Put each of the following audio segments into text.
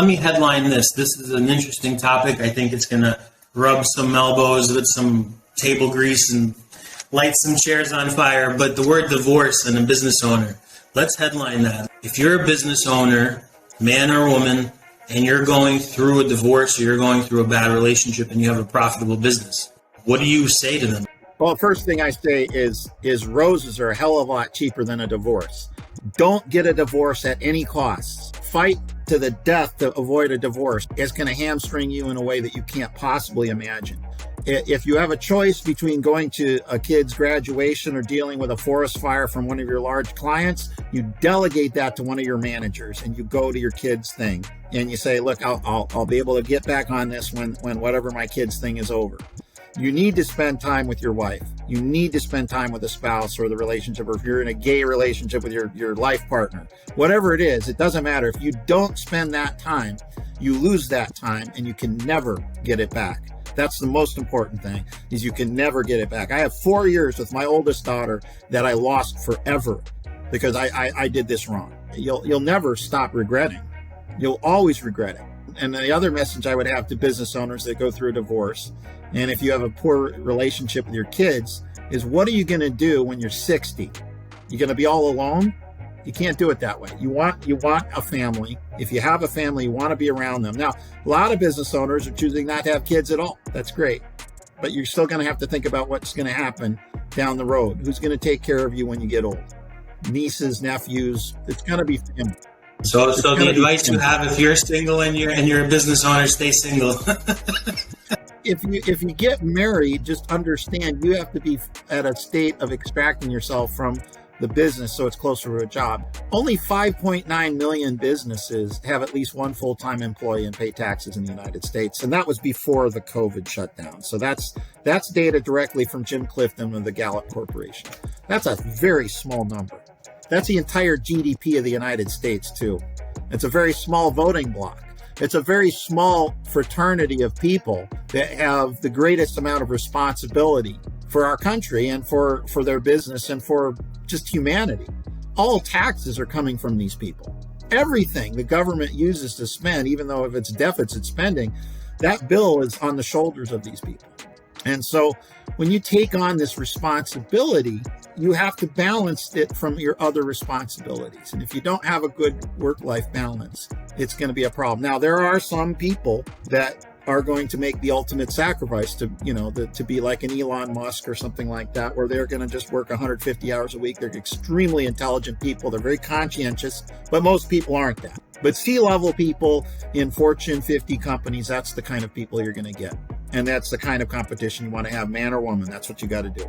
me headline this. This is an interesting topic. I think it's going to rub some elbows with some table grease and light some chairs on fire. But the word divorce and a business owner. Let's headline that. If you're a business owner, man or woman, and you're going through a divorce or you're going through a bad relationship and you have a profitable business, what do you say to them? Well, first thing I say is roses are a hell of a lot cheaper than a divorce. Don't get a divorce at any cost. Fight to the death to avoid a divorce. It's going to hamstring you in a way that you can't possibly imagine. If you have a choice between going to a kid's graduation or dealing with a forest fire from one of your large clients, you delegate that to one of your managers and you go to your kid's thing and you say, look, I'll be able to get back on this when whatever my kid's thing is over. You need to spend time with your wife. You need to spend time with a spouse or the relationship, or if you're in a gay relationship with your life partner, whatever it is, it doesn't matter. If you don't spend that time, you lose that time and you can never get it back. That's the most important thing, is you can never get it back. I have 4 years with my oldest daughter that I lost forever because I did this wrong. You'll never stop regretting. You'll always regret it. And the other message I would have to business owners that go through a divorce, and if you have a poor relationship with your kids, is what are you going to do when you're 60? You're going to be all alone? You can't do it that way. You want a family. If you have a family, you want to be around them. Now, a lot of business owners are choosing not to have kids at all. That's great. But you're still going to have to think about what's going to happen down the road. Who's going to take care of you when you get old? Nieces, nephews, it's going to be family. So the advice you have, if you're single and you're a business owner, stay single. If you get married, just understand you have to be at a state of extracting yourself from the business so it's closer to a job. Only 5.9 million businesses have at least one full-time employee and pay taxes in the United States. And that was before the COVID shutdown. So that's data directly from Jim Clifton of the Gallup Corporation. That's a very small number. That's the entire GDP of the United States too. It's a very small voting bloc. It's a very small fraternity of people that have the greatest amount of responsibility for our country and for their business and for just humanity. All taxes are coming from these people. Everything the government uses to spend, even though if it's deficit spending, that bill is on the shoulders of these people. And so when you take on this responsibility, you have to balance it from your other responsibilities. And if you don't have a good work-life balance, it's going to be a problem. Now, there are some people that are going to make the ultimate sacrifice to be like an Elon Musk or something like that, where they're going to just work 150 hours a week. They're extremely intelligent people. They're very conscientious, but most people aren't that. But C-level people in Fortune 50 companies, that's the kind of people you're going to get. And that's the kind of competition you want to have, man or woman. That's what you got to do.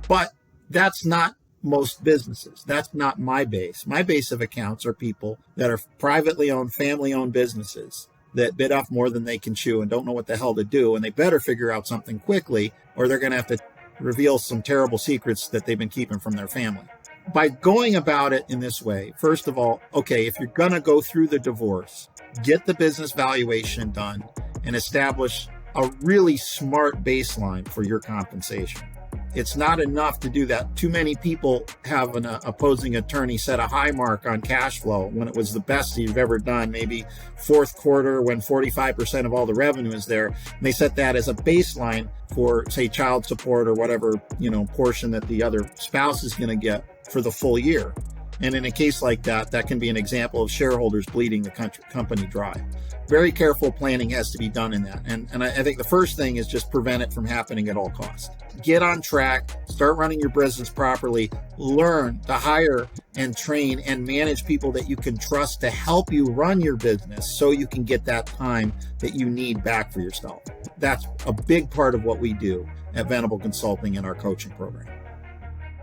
But that's not most businesses. That's not my base. My base of accounts are people that are privately owned, family-owned businesses that bit off more than they can chew and don't know what the hell to do. And they better figure out something quickly, or they're going to have to reveal some terrible secrets that they've been keeping from their family. By going about it in this way, first of all, okay, if you're going to go through the divorce, get the business valuation done and establish a really smart baseline for your compensation. It's not enough to do that. Too many people have an opposing attorney set a high mark on cash flow when it was the best you've ever done, maybe fourth quarter when 45% of all the revenue is there. And they set that as a baseline for, say, child support or whatever, portion that the other spouse is going to get for the full year. And in a case like that, that can be an example of shareholders bleeding the company dry. Very careful planning has to be done in that. And I think the first thing is just prevent it from happening at all costs. Get on track, start running your business properly, learn to hire and train and manage people that you can trust to help you run your business so you can get that time that you need back for yourself. That's a big part of what we do at Venable Consulting in our coaching program.